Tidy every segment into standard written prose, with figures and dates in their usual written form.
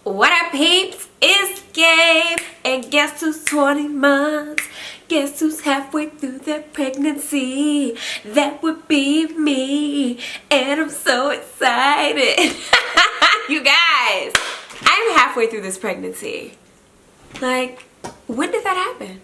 What up, peeps? It's Gabe, and guess who's 20 months? Guess who's halfway through their pregnancy? That would be me, and I'm so excited. You guys, I'm halfway through this pregnancy. Like, when did that happen?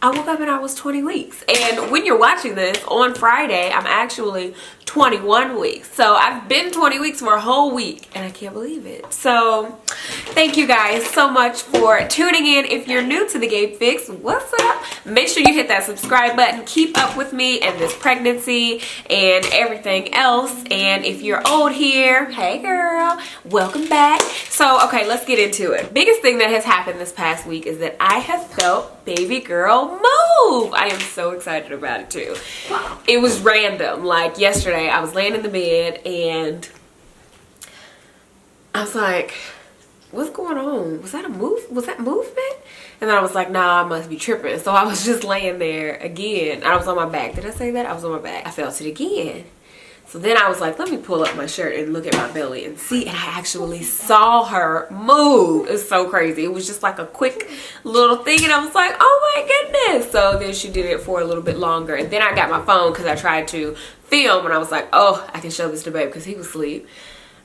I woke up and I was 20 weeks. And when you're watching this on Friday, I'm actually 21 weeks. So I've been 20 weeks for a whole week and I can't believe it. So thank you guys so much for tuning in. If you're new to the Gabe Fix, what's up? Make sure you hit that subscribe button. Keep up with me and this pregnancy and everything else. And if you're old here, hey girl, welcome back. So, okay, let's get into it. Biggest thing that has happened this past week is that I have felt baby girl move. I am so excited about it too. It was random. Like yesterday, I was laying in the bed and I was like, what's going on? Was that a move? Was that movement? And then I was like, nah, I must be tripping. So I was just laying there again. I was on my back. Did I say that? I was on my back. I felt it again. So then I was like, let me pull up my shirt and look at my belly and see. And I actually saw her move. It's so crazy. It was just like a quick little thing. And I was like, oh my goodness. So then she did it for a little bit longer. And then I got my phone because I tried to film. And I was like, oh, I can show this to babe because he was asleep.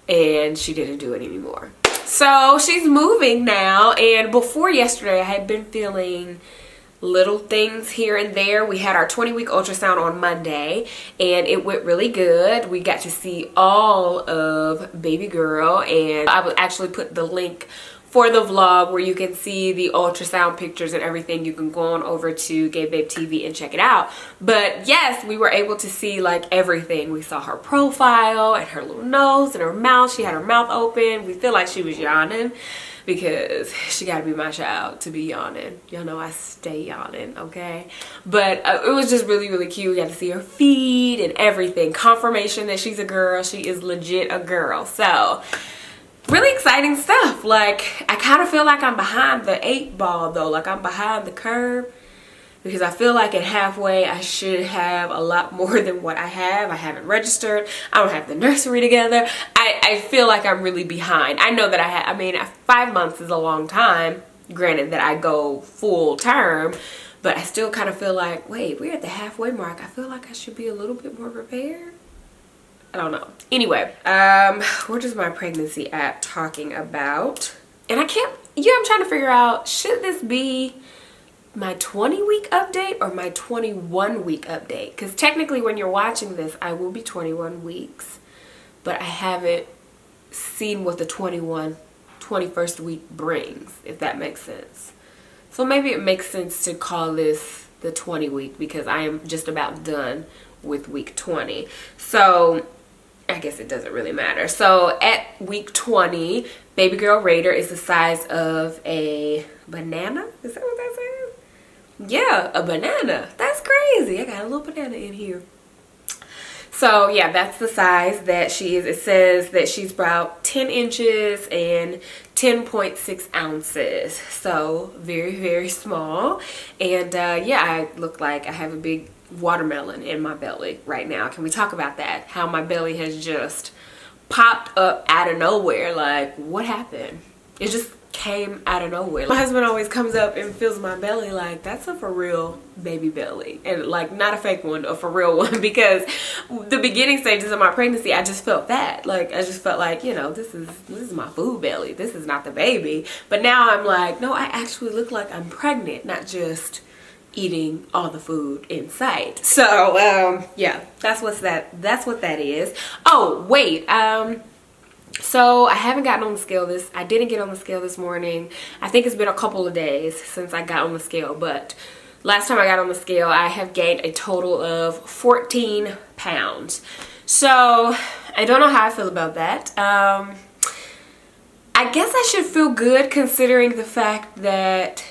And she didn't do it anymore. So she's moving now. And before yesterday, I had been feeling little things here and there. We had our 20-week ultrasound on Monday and it went really good. We got to see all of baby girl, and I will actually put the link for the vlog where you can see the ultrasound pictures and everything. You can go on over to GabeBabeTV and check it out. But yes, we were able to see like everything. We saw her profile and her little nose and her mouth. She had her mouth open. We feel like she was yawning, because she got to be my child to be yawning. Y'all know I stay yawning, okay? But it was just really, really cute. We got to see her feet and everything. Confirmation that she's a girl. She is legit a girl. So, really exciting stuff. Like, I kind of feel like I'm behind the 8 ball, though. Like, I'm behind the curve. Because I feel like at halfway, I should have a lot more than what I have. I haven't registered. I don't have the nursery together. I feel like I'm really behind. I know that I mean, 5 months is a long time. Granted that I go full term. But I still kind of feel like, wait, we're at the halfway mark. I feel like I should be a little bit more prepared. I don't know. Anyway, what is my pregnancy app talking about? And I'm trying to figure out, should this be my 20-week update or my 21-week update? Because technically when you're watching this, I will be 21 weeks, but I haven't seen what the 21st week brings, if that makes sense. So maybe it makes sense to call this the 20 week, because I am just about done with week 20. So I guess it doesn't really matter. So at week 20, baby girl Raider is the size of a banana. Is that what that says? Yeah, a banana. That's crazy. I got a little banana in here. So yeah, that's the size that she is. It says that she's about 10 inches and 10.6 ounces. So very, very small. And yeah, I look like I have a big watermelon in my belly right now. Can we talk about that? How my belly has just popped up out of nowhere. Like, what happened? It just came out of nowhere. My husband always comes up and feels my belly like, that's a for real baby belly, and like not a fake one, a for real one, because the beginning stages of my pregnancy I just felt that, like I just felt like, you know, this is my food belly, this is not the baby. But now I'm like, no, I actually look like I'm pregnant, not just eating all the food in sight. So yeah, that's what that is. Oh wait, so I haven't gotten on the scale I didn't get on the scale this morning. I think it's been a couple of days since I got on the scale, but last time I got on the scale, I have gained a total of 14 pounds. So I don't know how I feel about that. I guess I should feel good, considering the fact that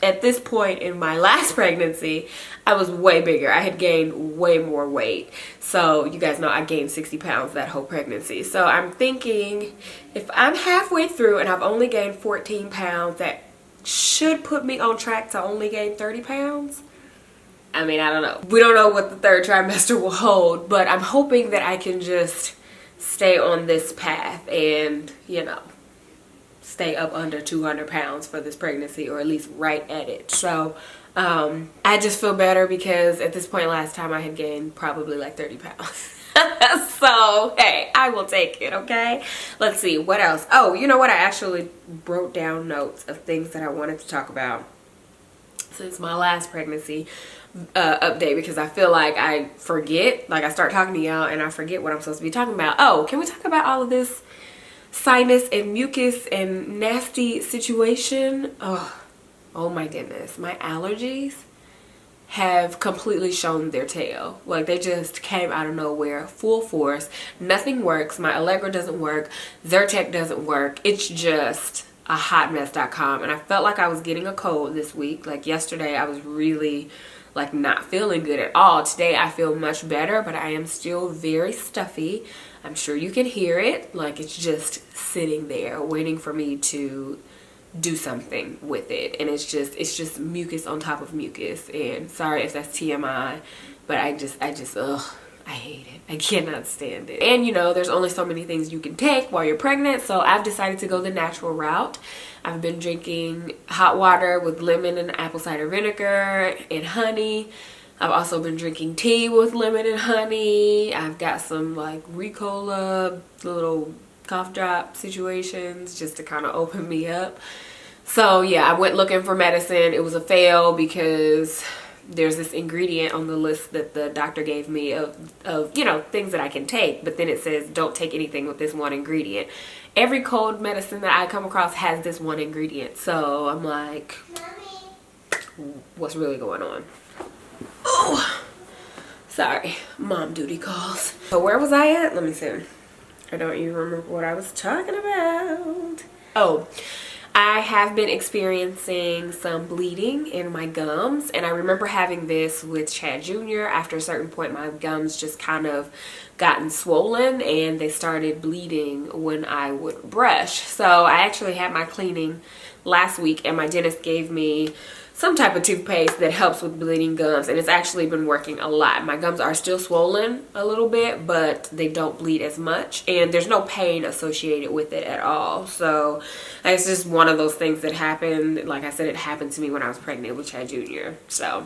at this point in my last pregnancy, I was way bigger. I had gained way more weight. So you guys know I gained 60 pounds that whole pregnancy. So I'm thinking, if I'm halfway through and I've only gained 14 pounds, that should put me on track to only gain 30 pounds. I mean, I don't know. We don't know what the 3rd trimester will hold, but I'm hoping that I can just stay on this path and, you know, stay up under 200 pounds for this pregnancy, or at least right at it. So I just feel better because at this point last time I had gained probably like 30 pounds. So hey, I will take it. Okay, let's see what else. Oh, you know what, I actually wrote down notes of things that I wanted to talk about since my last pregnancy update, because I feel like I forget, like I start talking to y'all and I forget what I'm supposed to be talking about. Oh, can we talk about all of this sinus and mucus and nasty situation? Oh my goodness, my allergies have completely shown their tail. Like, they just came out of nowhere, full force. Nothing works. My Allegra doesn't work. Zyrtec doesn't work. It's just a hot mess.com. And I felt like I was getting a cold this week. Like yesterday I was really like not feeling good at all. Today I feel much better, but I am still very stuffy. I'm sure you can hear it. Like, it's just sitting there waiting for me to do something with it, and it's just mucus on top of mucus. And sorry if that's TMI, but I just I hate it. I cannot stand it. And you know, there's only so many things you can take while you're pregnant, so I've decided to go the natural route. I've been drinking hot water with lemon and apple cider vinegar and honey. I've also been drinking tea with lemon and honey. I've got some like Ricola little cough drop situations just to kind of open me up. So yeah, I went looking for medicine. It was a fail because there's this ingredient on the list that the doctor gave me of you know, things that I can take, but then it says don't take anything with this one ingredient. Every cold medicine that I come across has this one ingredient, so I'm like, Mommy, what's really going on? Oh, sorry, mom duty calls. So where was I at? Let me see. I don't even remember what I was talking about. Oh, I have been experiencing some bleeding in my gums, and I remember having this with Chad Jr. After a certain point, my gums just kind of gotten swollen and they started bleeding when I would brush. So I actually had my cleaning last week, and my dentist gave me some type of toothpaste that helps with bleeding gums, and it's actually been working a lot. My gums are still swollen a little bit, but they don't bleed as much, and there's no pain associated with it at all. So it's just one of those things that happened. Like I said, it happened to me when I was pregnant with Chad Jr. So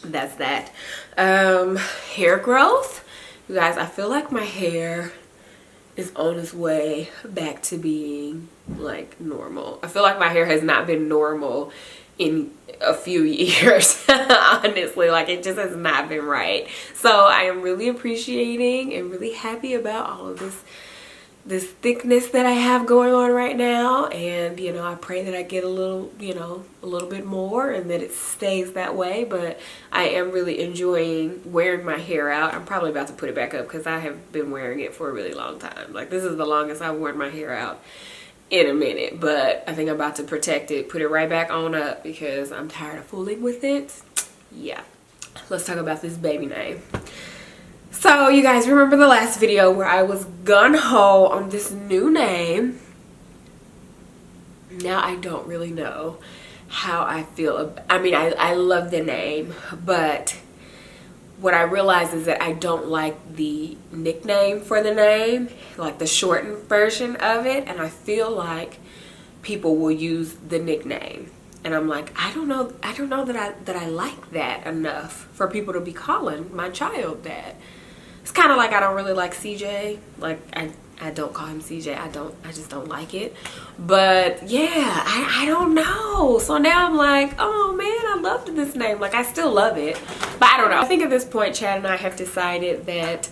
that's that. Hair growth. You guys, I feel like my hair is on its way back to being like normal. I feel like my hair has not been normal in a few years. Honestly, like, it just has not been right. So I am really appreciating and really happy about all of this thickness that I have going on right now. And you know, I pray that I get a little, you know, a little bit more and that it stays that way. But I am really enjoying wearing my hair out. I'm probably about to put it back up because I have been wearing it for a really long time. Like, this is the longest I've worn my hair out in a minute, but I think I'm about to protect it, put it right back on up because I'm tired of fooling with it. Yeah, let's talk about this baby name. So you guys remember the last video where I was gung-ho on this new name? Now I don't really know how I feel. I mean, I love the name, but what I realized is that I don't like the nickname for the name, like the shortened version of it, and I feel like people will use the nickname, and I'm like, I don't know that I like that enough for people to be calling my child that. It's kind of like I don't really like CJ. Like, I don't call him CJ. I just don't like it. But yeah, I don't know. So now I'm like, oh man, I loved this name. Like, I still love it, but I don't know. I think at this point, Chad and I have decided that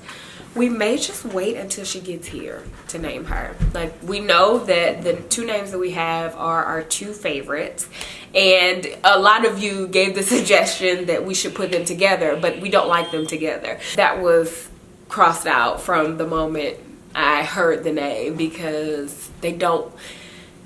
we may just wait until she gets here to name her. Like, we know that the two names that we have are our two favorites, and a lot of you gave the suggestion that we should put them together, but we don't like them together. That was crossed out from the moment I heard the name, because they don't,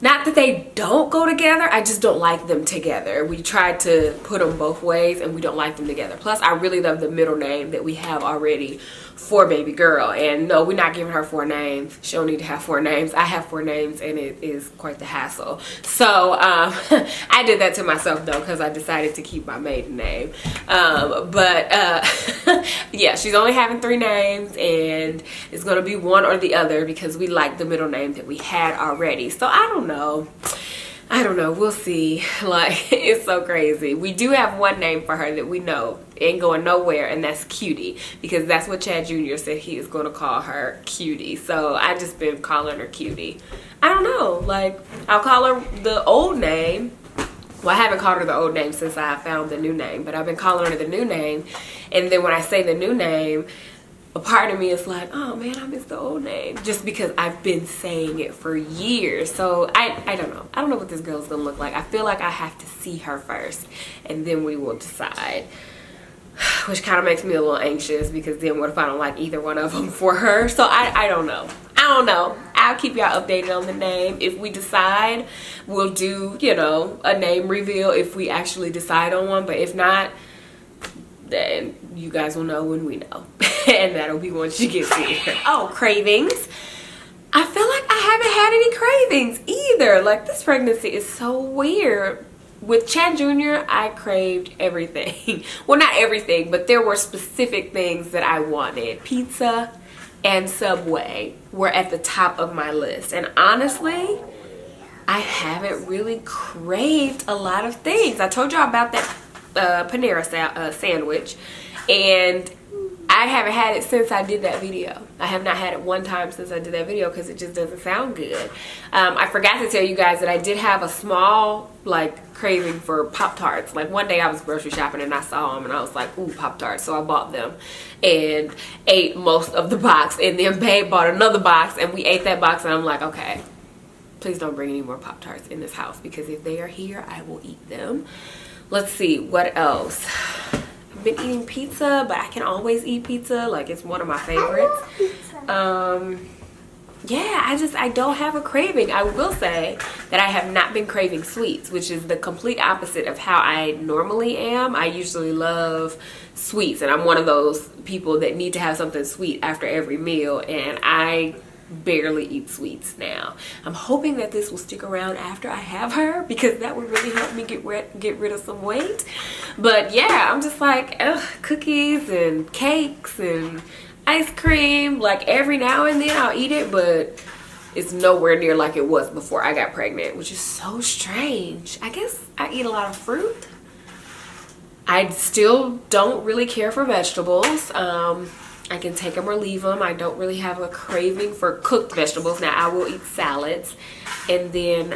not that they don't go together, I just don't like them together. We tried to put them both ways and we don't like them together. Plus, I really love the middle name that we have already for baby girl. And no, we're not giving her 4 names. She don't need to have 4 names. I have 4 names and it is quite the hassle. So I did that to myself though, because I decided to keep my maiden name. Yeah, she's only having 3 names, and it's gonna be one or the other because we like the middle name that we had already. So I don't know, we'll see. Like, it's so crazy. We do have one name for her that we know ain't going nowhere, and that's Cutie, because that's what Chad Jr. said he is going to call her, Cutie. So I just been calling her Cutie. I don't know, like, I'll call her the old name. Well, I haven't called her the old name since I found the new name, but I've been calling her the new name. And then when I say the new name, a part of me is like, oh man, I miss the old name, just because I've been saying it for years. So I don't know. I don't know what this girl's gonna look like. I feel like I have to see her first, and then we will decide, which kind of makes me a little anxious, because then what if I don't like either one of them for her? So I don't know. I'll keep y'all updated on the name. If we decide, we'll do, you know, a name reveal if we actually decide on one. But if not, then you guys will know when we know. And that'll be once she gets here. Oh, cravings. I feel like I haven't had any cravings either. Like, this pregnancy is so weird. With Chad Jr., I craved everything. Well, not everything, but there were specific things that I wanted. Pizza and Subway were at the top of my list. And honestly, I haven't really craved a lot of things. I told y'all about that Panera sandwich, and I haven't had it since I did that video. I have not had it one time since I did that video because it just doesn't sound good. I forgot to tell you guys that I did have a small, like, craving for Pop-Tarts. Like, one day I was grocery shopping and I saw them and I was like, ooh, Pop-Tarts. So I bought them and ate most of the box, and then Babe bought another box and we ate that box, and I'm like, okay, please don't bring any more Pop-Tarts in this house, because if they are here, I will eat them. Let's see, what else? I've been eating pizza, but I can always eat pizza. Like, it's one of my favorites. Yeah, I don't have a craving. I will say that I have not been craving sweets, which is the complete opposite of how I normally am. I usually love sweets, and I'm one of those people that need to have something sweet after every meal, and I barely eat sweets now. I'm hoping that this will stick around after I have her, because that would really help me get rid of some weight. But yeah, I'm just like, ugh, cookies and cakes and ice cream. Like, every now and then I'll eat it, but it's nowhere near like it was before I got pregnant, which is so strange. I guess I eat a lot of fruit. I still don't really care for vegetables. I can take them or leave them. I don't really have a craving for cooked vegetables. Now, I will eat salads. And then,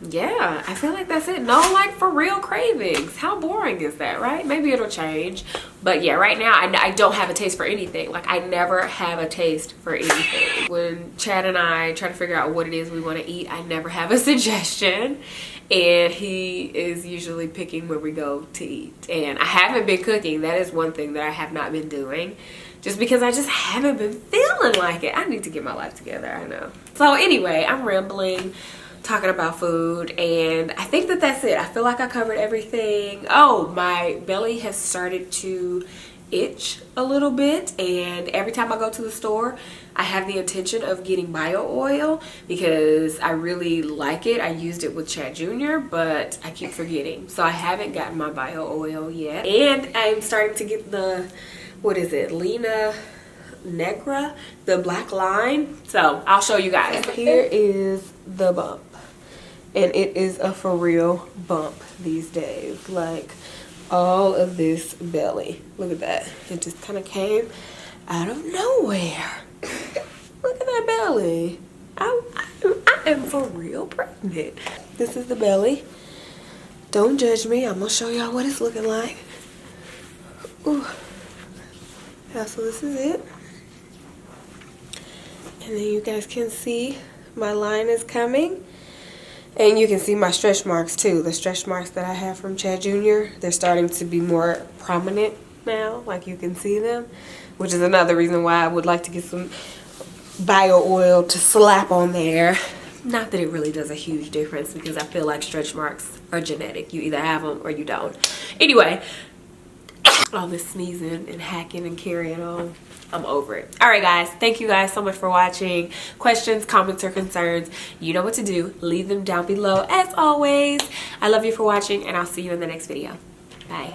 yeah, I feel like that's it. No, like, for real cravings. How boring is that, right? Maybe it'll change. But yeah, right now, I don't have a taste for anything. Like, I never have a taste for anything. When Chad and I try to figure out what it is we want to eat, I never have a suggestion. And he is usually picking where we go to eat. And I haven't been cooking. That is one thing that I have not been doing, just because I just haven't been feeling like it. I need to get my life together, I know. So anyway, I'm rambling, talking about food, and I think that that's it. I feel like I covered everything. Oh, my belly has started to itch a little bit, and every time I go to the store, I have the intention of getting bio oil because I really like it. I used it with Chad Jr., but I keep forgetting. So I haven't gotten my bio oil yet. And I'm starting to get the, what is it, Lina Negra, the black line. So I'll show you guys. Here is the bump. And it is a for real bump these days. Like, all of this belly. Look at that. It just kind of came out of nowhere. Look at that belly. I am for real pregnant. This is the belly. Don't judge me. I'm gonna show y'all what it's looking like. Ooh. Yeah, so this is it. And then you guys can see my line is coming. And you can see my stretch marks too. The stretch marks that I have from Chad Jr., they're starting to be more prominent now. Like, you can see them, which is another reason why I would like to get some bio oil to slap on there. Not that it really does a huge difference, because I feel like stretch marks are genetic. You either have them or you don't. Anyway, All this sneezing and hacking and carrying on. I'm over it. All right, guys. Thank you guys so much for watching. Questions, comments, or concerns, you know what to do. Leave them down below as always. I love you for watching, and I'll see you in the next video. Bye.